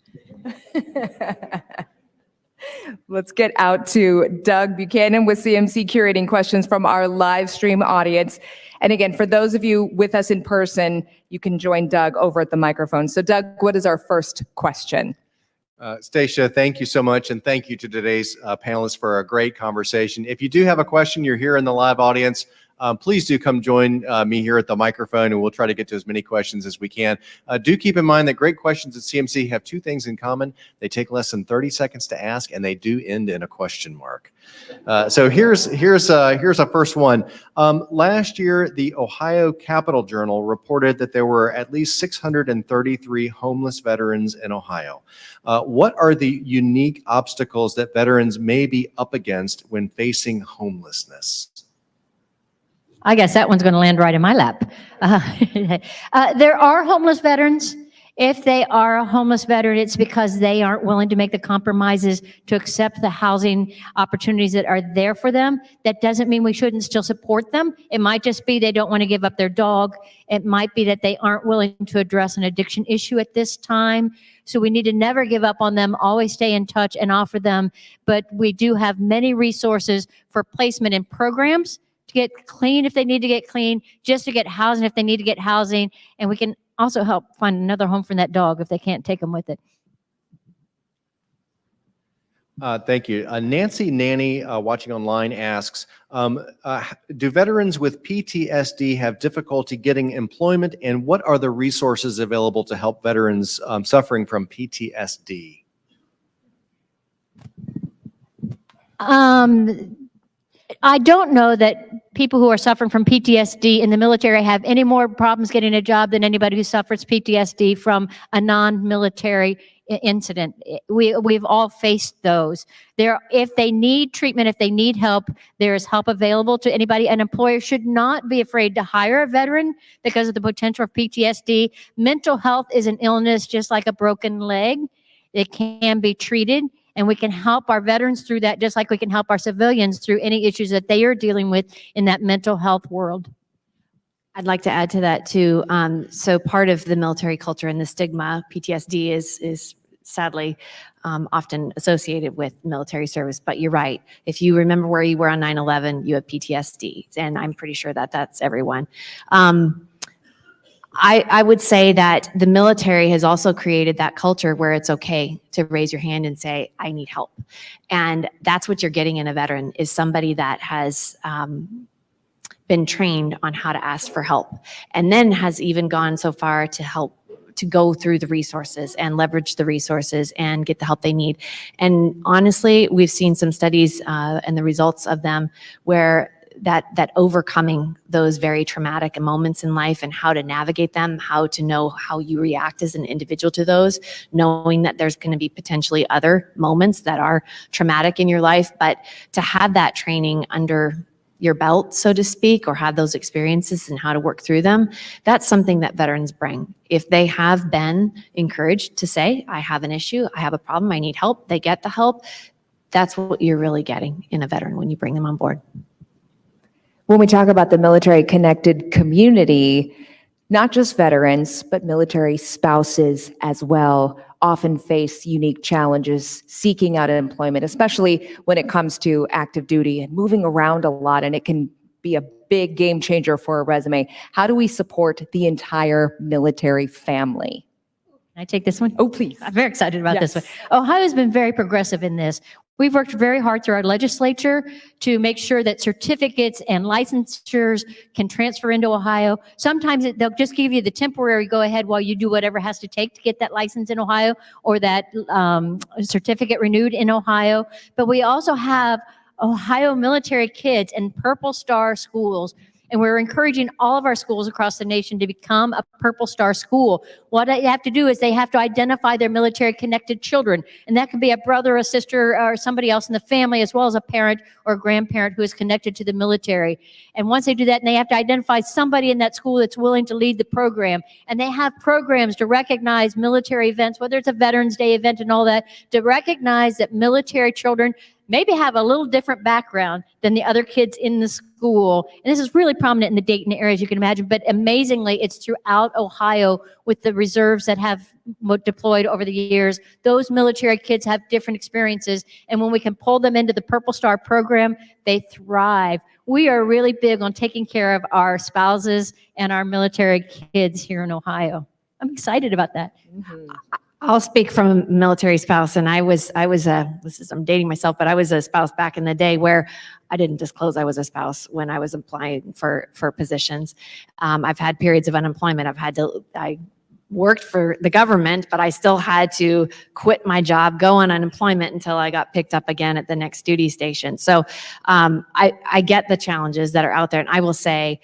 Let's get out to Doug Buchanan with CMC curating questions from our live stream audience. And again, for those of you with us in person, you can join Doug over at the microphone. So Doug, what is our first question? Stacia, thank you so much. And thank you to today's panelists for a great conversation. If you do have a question, you're here in the live audience, please do come join me here at the microphone, and we'll try to get to as many questions as we can. Do keep in mind that great questions at CMC have two things in common. They take less than 30 seconds to ask, and they do end in a question mark. So here's a first one. Last year, the Ohio Capital Journal reported that there were at least 633 homeless veterans in Ohio. What are the unique obstacles that veterans may be up against when facing homelessness? I guess that one's going to land right in my lap. There are homeless veterans. If they are a homeless veteran, it's because they aren't willing to make the compromises to accept the housing opportunities that are there for them. That doesn't mean we shouldn't still support them. It might just be they don't want to give up their dog. It might be that they aren't willing to address an addiction issue at this time. So we need to never give up on them, always stay in touch and offer them. But we do have many resources for placement in programs to get clean if they need to get clean, just to get housing if they need to get housing. And we can also help find another home for that dog if they can't take them with it. Thank you. Nancy Nanny, watching online, asks, do veterans with PTSD have difficulty getting employment, and what are the resources available to help veterans suffering from PTSD? I don't know that people who are suffering from PTSD in the military have any more problems getting a job than anybody who suffers PTSD from a non-military incident. We've all faced those. If they need treatment, if they need help, there is help available to anybody. An employer should not be afraid to hire a veteran because of the potential of PTSD. Mental health is an illness just like a broken leg. It can be treated. And we can help our veterans through that, just like we can help our civilians through any issues that they are dealing with in that mental health world. I'd like to add to that too. So part of the military culture and the stigma, PTSD is sadly often associated with military service. But you're right. If you remember where you were on 9/11, you have PTSD, and I'm pretty sure that that's everyone. I would say that the military has also created that culture where it's okay to raise your hand and say, I need help. And that's what you're getting in a veteran, is somebody that has been trained on how to ask for help, and then has even gone so far to help to go through the resources and leverage the resources and get the help they need. And honestly, we've seen some studies and the results of them where that overcoming those very traumatic moments in life and how to navigate them, how to know how you react as an individual to those, knowing that there's going to be potentially other moments that are traumatic in your life, but to have that training under your belt, so to speak, or have those experiences and how to work through them, that's something that veterans bring. If they have been encouraged to say, I have an issue, I have a problem, I need help, they get the help, that's what you're really getting in a veteran when you bring them on board. When we talk about the military-connected community, not just veterans, but military spouses as well often face unique challenges seeking out employment, especially when it comes to active duty and moving around a lot, and it can be a big game changer for a resume. How do we support the entire military family? Can I take this one? Oh, please. I'm very excited about Yes. this one. Ohio's been very progressive in this. We've worked very hard through our legislature to make sure that certificates and licensures can transfer into Ohio. Sometimes they'll just give you the temporary go ahead while you do whatever has to take to get that license in Ohio or that certificate renewed in Ohio. But we also have Ohio military kids in Purple Star schools. And we're encouraging all of our schools across the nation to become a Purple Star school. What they have to do is they have to identify their military-connected children. And that could be a brother, a sister, or somebody else in the family, as well as a parent or a grandparent who is connected to the military. And once they do that, and they have to identify somebody in that school that's willing to lead the program. And they have programs to recognize military events, whether it's a Veterans Day event and all that, to recognize that military children maybe have a little different background than the other kids in the school. And this is really prominent in the Dayton area, as you can imagine, but amazingly, it's throughout Ohio with the reserves that have deployed over the years. Those military kids have different experiences, and when we can pull them into the Purple Star program, they thrive. We are really big on taking care of our spouses and our military kids here in Ohio. I'm excited about that. I'll speak from a military spouse, and I'm dating myself, but I was a spouse back in the day where I didn't disclose I was a spouse when I was applying for positions. I've had periods of unemployment. I worked for the government, but I still had to quit my job, go on unemployment until I got picked up again at the next duty station. So I get the challenges that are out there. And I will say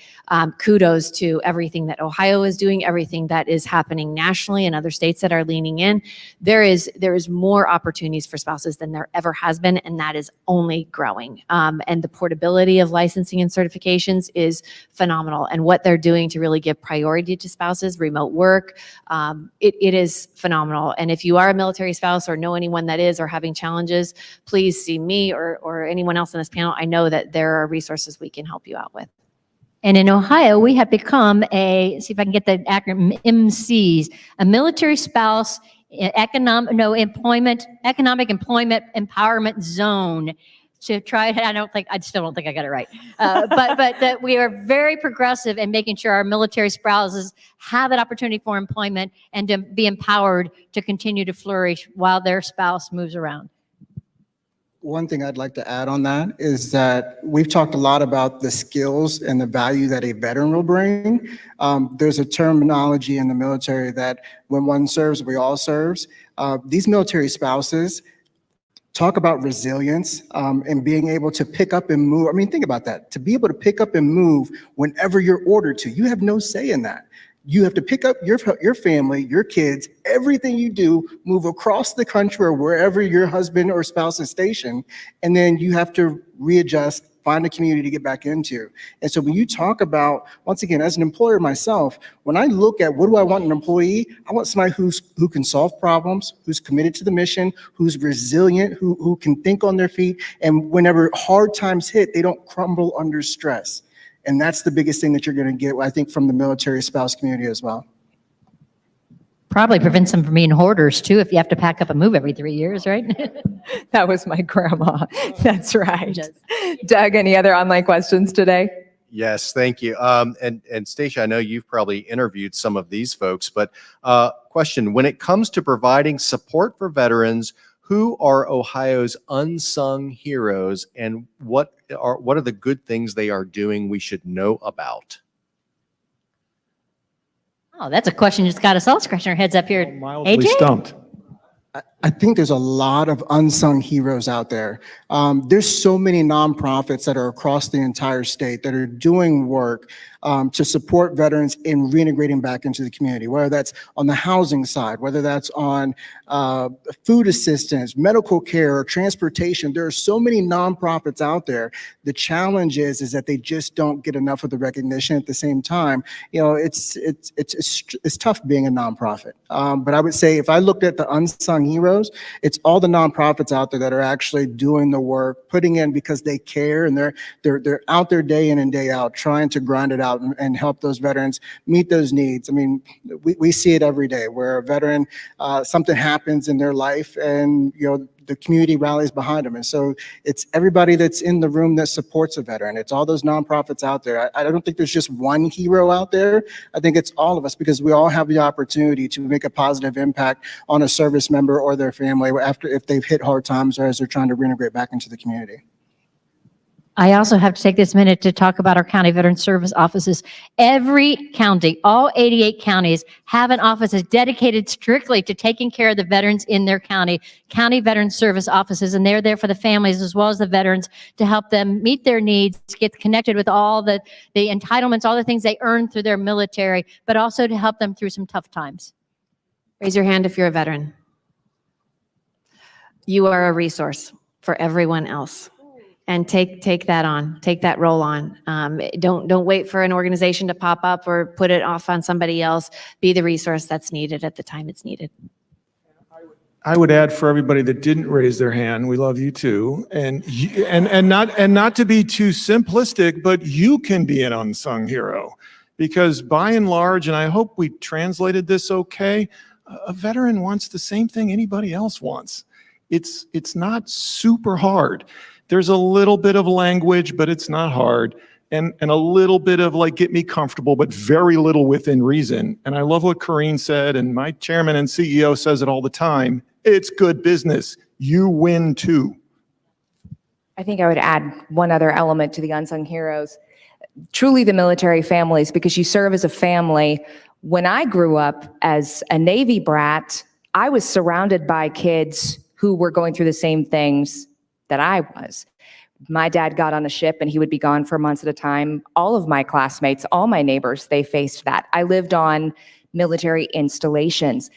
kudos to everything that Ohio is doing, everything that is happening nationally and other states that are leaning in. There is more opportunities for spouses than there ever has been, and that is only growing. And the portability of licensing and certifications is phenomenal. And what they're doing to really give priority to spouses, remote work, it is phenomenal. And if you are a military spouse or know anyone that is or having challenges, please see me or anyone else on this panel. I know that there are resources we can help you out with. And in Ohio, we have become see if I can get the acronym, MCs, a military spouse economic employment empowerment zone. To try it, I still don't think I got it right. But that we are very progressive in making sure our military spouses have that opportunity for employment and to be empowered to continue to flourish while their spouse moves around. One thing I'd like to add on that is that we've talked a lot about the skills and the value that a veteran will bring. There's a terminology in the military that when one serves, we all serves. These military spouses talk about resilience and being able to pick up and move. I mean, think about that. To be able to pick up and move whenever you're ordered to, you have no say in that. You have to pick up your family, your kids, everything you do, move across the country or wherever your husband or spouse is stationed, and then you have to readjust, find a community to get back into. And so when you talk about, once again, as an employer myself, when I look at what do I want in an employee, I want somebody who can solve problems, who's committed to the mission, who's resilient, who can think on their feet, and whenever hard times hit, they don't crumble under stress. And that's the biggest thing that you're going to get, I think, from the military spouse community as well. Probably prevents them from being hoarders too, if you have to pack up and move every 3 years, right? That was my grandma. That's right. Yes. Doug, any other online questions today? Yes, thank you. And Stacia, I know you've probably interviewed some of these folks, but question, when it comes to providing support for veterans, who are Ohio's unsung heroes, and what are the good things they are doing we should know about? Oh, that's a question that's got us all scratching our heads up here. Mildly AJ? stumped. I think there's a lot of unsung heroes out there. There's so many nonprofits that are across the entire state that are doing work to support veterans in reintegrating back into the community, whether that's on the housing side, whether that's on food assistance, medical care, or transportation. There are so many nonprofits out there. The challenge is that they just don't get enough of the recognition. At the same time, you know, it's tough being a nonprofit. But I would say if I looked at the unsung heroes, it's all the nonprofits out there that are actually doing the work, putting in because they care, and they're out there day in and day out trying to grind it out and help those veterans meet those needs. I mean, we see it every day where a veteran, something happens in their life and, you know, the community rallies behind them. And so it's everybody that's in the room that supports a veteran. It's all those nonprofits out there. I don't think there's just one hero out there. I think it's all of us, because we all have the opportunity to make a positive impact on a service member or their family if they've hit hard times or as they're trying to reintegrate back into the community. I also have to take this minute to talk about our county veteran service offices. Every county, all 88 counties, have an office that's dedicated strictly to taking care of the veterans in their county veteran service offices, and they're there for the families as well as the veterans to help them meet their needs, get connected with all the entitlements, all the things they earn through their military, but also to help them through some tough times. Raise your hand if you're a veteran. You are a resource for everyone else. And take that on, take that role on. Don't wait for an organization to pop up or put it off on somebody else. Be the resource that's needed at the time it's needed. I I would add for everybody that didn't raise their hand, we love you too. And not to be too simplistic, but you can be an unsung hero, because by and large, and I hope we translated this okay, a veteran wants the same thing anybody else wants. It's not super hard. There's a little bit of language, but it's not hard. And a little bit of like, get me comfortable, but very little within reason. And I love what Corrine said, and my chairman and CEO says it all the time. It's good business. You win too. I think I would add one other element to the unsung heroes. Truly the military families, because you serve as a family. When I grew up as a Navy brat, I was surrounded by kids who were going through the same things that I was. My dad got on a ship and he would be gone for months at a time. All of my classmates, all my neighbors, they faced that. I lived on military installations.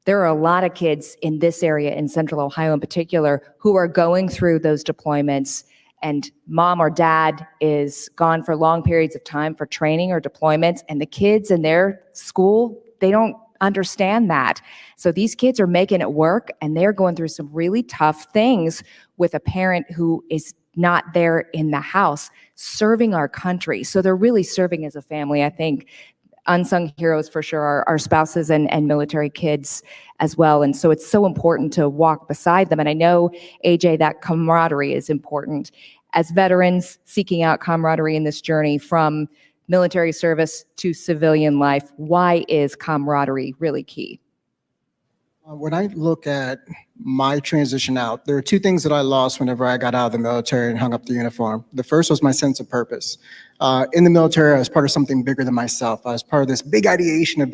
There are a lot of kids in this area, in Central Ohio in particular, who are going through those deployments, and mom or dad is gone for long periods of time for training or deployments, and the kids in their school, they don't understand that. So these kids are making it work, and they're going through some really tough things with a parent who is not there in the house serving our country. So they're really serving as a family. I think unsung heroes for sure are our spouses and military kids as well. And so it's so important to walk beside them. And I know, AJ, that camaraderie is important. As veterans seeking out camaraderie in this journey from military service to civilian life, why is camaraderie really key? When I look at my transition out, there are two things that I lost whenever I got out of the military and hung up the uniform. The first was my sense of purpose. In the military, I was part of something bigger than myself. I was part of this big ideation of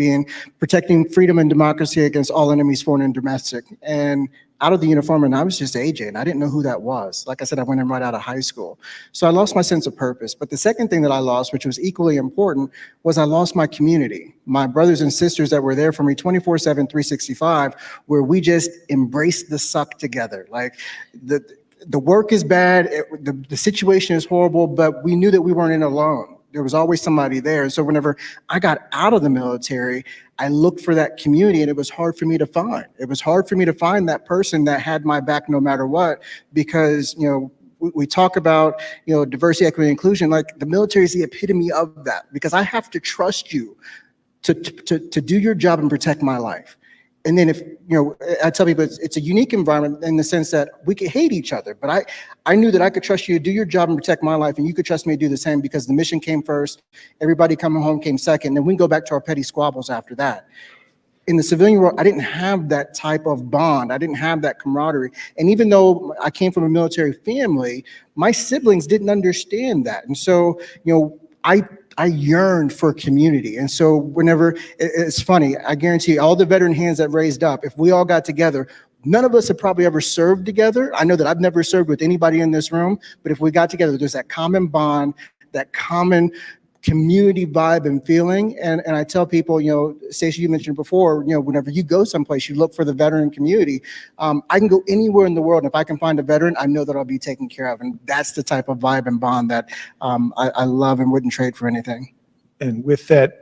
protecting freedom and democracy against all enemies, foreign and domestic. And out of the uniform, and I was just AJ, and I didn't know who that was. Like I said, I went in right out of high school. So I lost my sense of purpose. But the second thing that I lost, which was equally important, was I lost my community. My brothers and sisters that were there for me 24/7, 365, where we just embraced the suck together. Like the work is bad, the situation is horrible, but we knew that we weren't in alone. There was always somebody there. So whenever I got out of the military, I looked for that community, and it was hard for me to find. It was hard for me to find that person that had my back no matter what, because, we talk about, diversity, equity, and inclusion. Like, the military is the epitome of that, because I have to trust you to do your job and protect my life. And then if, I tell people it's a unique environment in the sense that we could hate each other, but I knew that I could trust you to do your job and protect my life, and you could trust me to do the same, because the mission came first, everybody coming home came second, and we can go back to our petty squabbles after that. In the civilian world, I didn't have that type of bond. I didn't have that camaraderie. And even though I came from a military family, my siblings didn't understand that. And so, I yearned for community. And so whenever, it's funny, I guarantee all the veteran hands that raised up, if we all got together, none of us have probably ever served together. I know that I've never served with anybody in this room, but if we got together, there's that common bond, that common community vibe and feeling. And I tell people, Stacey, you mentioned before, whenever you go someplace, you look for the veteran community. I can go anywhere in the world, and if I can find a veteran, I know that I'll be taken care of. And that's the type of vibe and bond that I love and wouldn't trade for anything. And with that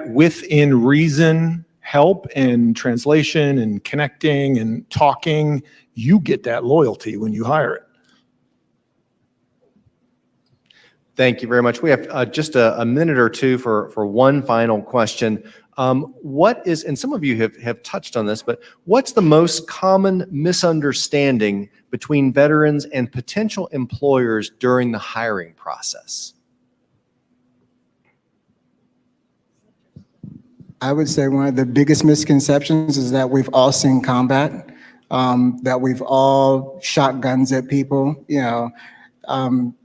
within reason help and translation and connecting and talking, you get that loyalty when you hire it. Thank you very much. We have just a minute or two for one final question. What is, and some of you have touched on this, but what's the most common misunderstanding between veterans and potential employers during the hiring process? I would say one of the biggest misconceptions is that we've all seen combat, that we've all shot guns at people,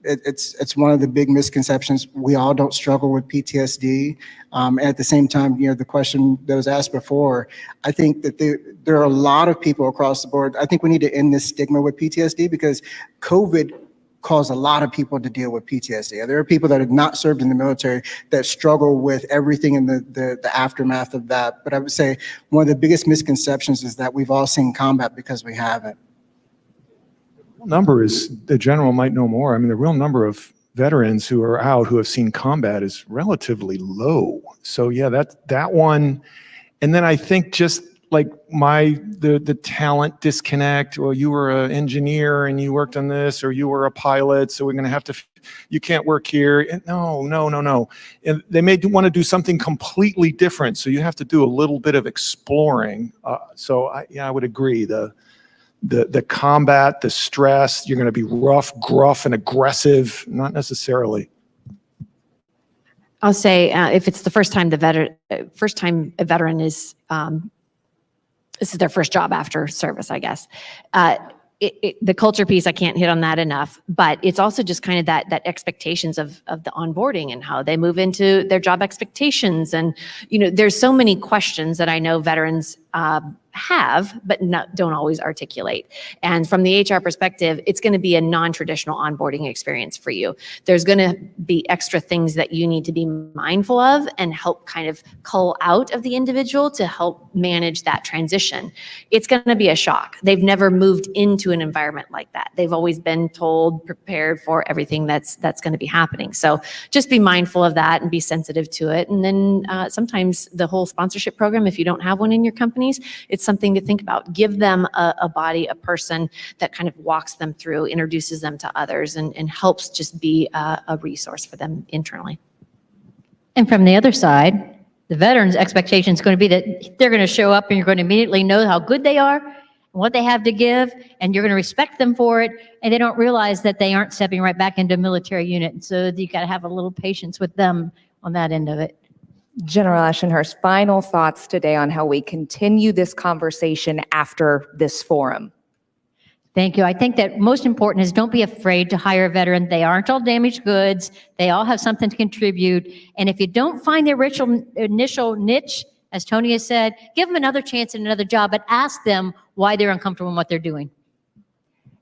It's one of the big misconceptions. We all don't struggle with PTSD. At the same time, the question that was asked before, I think that there are a lot of people across the board. I think we need to end this stigma with PTSD, because COVID caused a lot of people to deal with PTSD. There are people that have not served in the military that struggle with everything in the aftermath of that. But I would say one of the biggest misconceptions is that we've all seen combat, because we haven't. Number is, the general might know more. I mean, the real number of veterans who are out who have seen combat is relatively low. So yeah, that one. And then I think just like the talent disconnect, or you were an engineer and you worked on this, or you were a pilot, so we're going to have to, you can't work here. And no. And they may want to do something completely different. So you have to do a little bit of exploring. I would agree. The combat, the stress, you're going to be rough, gruff, and aggressive. Not necessarily. I'll say if it's the first time a veteran is, this is their first job after service, I guess. The culture piece, I can't hit on that enough, but it's also just kind of that expectations of the onboarding and how they move into their job expectations. And, there's so many questions that I know veterans have, but don't always articulate. And from the HR perspective, it's going to be a non-traditional onboarding experience for you. There's going to be extra things that you need to be mindful of and help kind of cull out of the individual to help manage that transition. It's going to be a shock. They've never moved into an environment like that. They've always been told, prepared for everything that's going to be happening. So just be mindful of that and be sensitive to it. And then sometimes the whole sponsorship program, if you don't have one in your companies, it's something to think about. Give them a body, a person that kind of walks them through, introduces them to others, and helps just be a resource for them internally. And from the other side, the veterans' expectation is going to be that they're going to show up and you're going to immediately know how good they are and what they have to give, and you're going to respect them for it. And they don't realize that they aren't stepping right back into a military unit. And so you got to have a little patience with them on that end of it. General Ashenhurst, final thoughts today on how we continue this conversation after this forum. Thank you. I think that most important is don't be afraid to hire a veteran. They aren't all damaged goods. They all have something to contribute. And if you don't find their initial niche, as Tony has said, give them another chance at another job, but ask them why they're uncomfortable in what they're doing.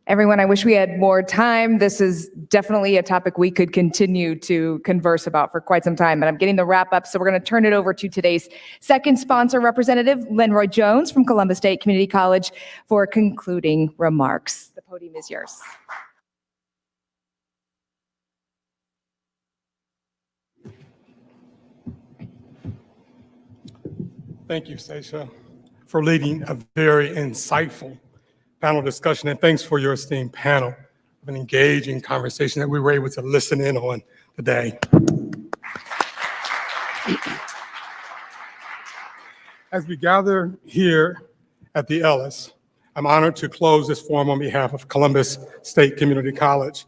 Everyone, I wish we had more time. This is definitely a topic we could continue to converse about for quite some time, but I'm getting the wrap up, so we're going to turn it over to today's second sponsor representative, Lenroy Jones from Columbus State Community College, for concluding remarks. The podium is yours. Thank you, Stacia, for leading a very insightful panel discussion, and thanks for your esteemed panel of an engaging conversation that we were able to listen in on today. As we gather here at the Ellis, I'm honored to close this forum on behalf of Columbus State Community College.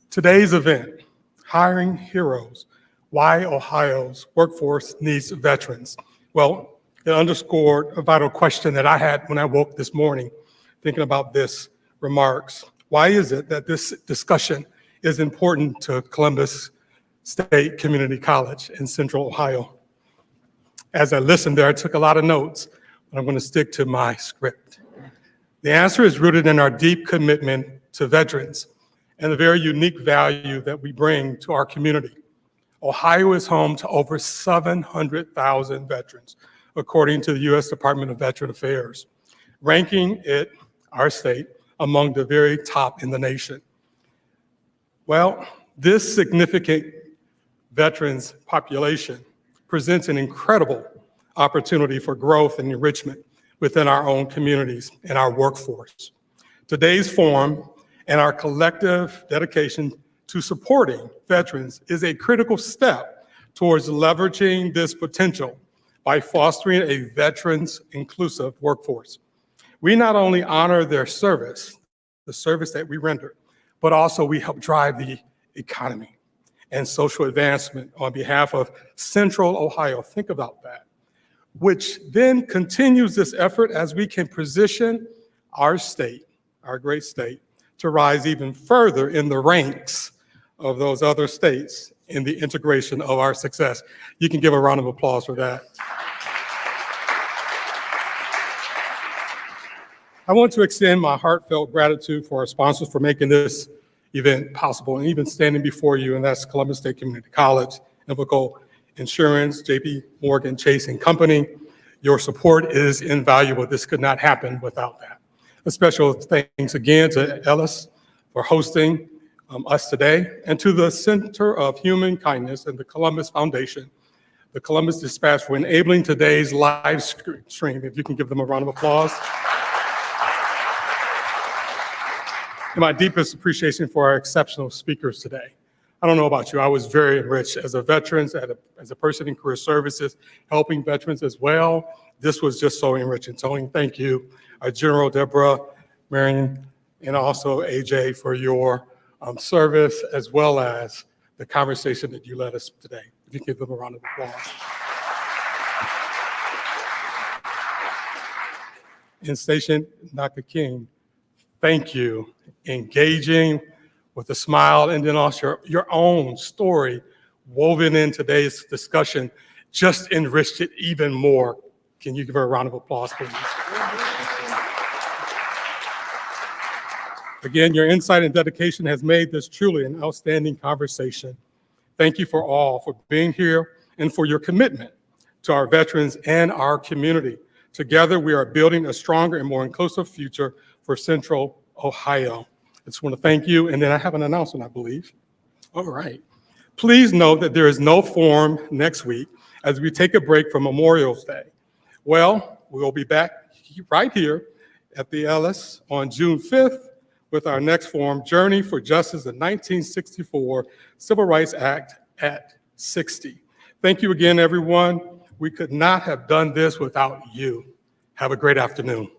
Today's event, Hiring Heroes, Why Ohio's Workforce Needs Veterans. Well, it underscored a vital question that I had when I woke this morning thinking about this remarks. Why is it that this discussion is important to Columbus State Community College in Central Ohio? As I listened there, I took a lot of notes, but I'm going to stick to my script. The answer is rooted in our deep commitment to veterans and the very unique value that we bring to our community. Ohio is home to over 700,000 veterans, according to the U.S. Department of Veteran Affairs, ranking it, our state, among the very top in the nation. Well, this significant veterans population presents an incredible opportunity for growth and enrichment within our own communities and our workforce. Today's forum and our collective dedication to supporting veterans is a critical step towards leveraging this potential by fostering a veterans inclusive workforce. We not only honor their service, the service that we render, but also we help drive the economy and social advancement on behalf of Central Ohio. Think about that, which then continues this effort as we can position our state, our great state, to rise even further in the ranks of those other states in the integration of our success. You can give a round of applause for that. I want to extend my heartfelt gratitude for our sponsors for making this event possible and even standing before you, and that's Columbus State Community College, Invoco Insurance, JP Morgan Chase and Company. Your support is invaluable. This could not happen without that. A special thanks again to Ellis for hosting us today, and to the Center of Human Kindness and the Columbus Foundation the Columbus Dispatch for enabling today's live stream. If you can give them a round of applause. And my deepest appreciation for our exceptional speakers today. I don't know about you, I was very enriched as a veteran, as a person in career services, helping veterans as well. This was just so enriching. Tony, thank you. General Deborah, Marion, and also AJ for your service, as well as the conversation that you led us today. If you give them a round of applause. And Station Dr. King, thank you. Engaging with a smile, and then also your own story woven in today's discussion just enriched it even more. Can you give her a round of applause, please? Again, your insight and dedication has made this truly an outstanding conversation. Thank you for all for being here and for your commitment to our veterans and our community. Together, we are building a stronger and more inclusive future for Central Ohio. I just want to thank you, and then I have an announcement, I believe. All right. Please note that there is no forum next week as we take a break from Memorial Day. Well, we'll be back right here at the Ellis on June 5th with our next forum, Journey for Justice, the 1964 Civil Rights Act at 60. Thank you again, everyone. We could not have done this without you. Have a great afternoon.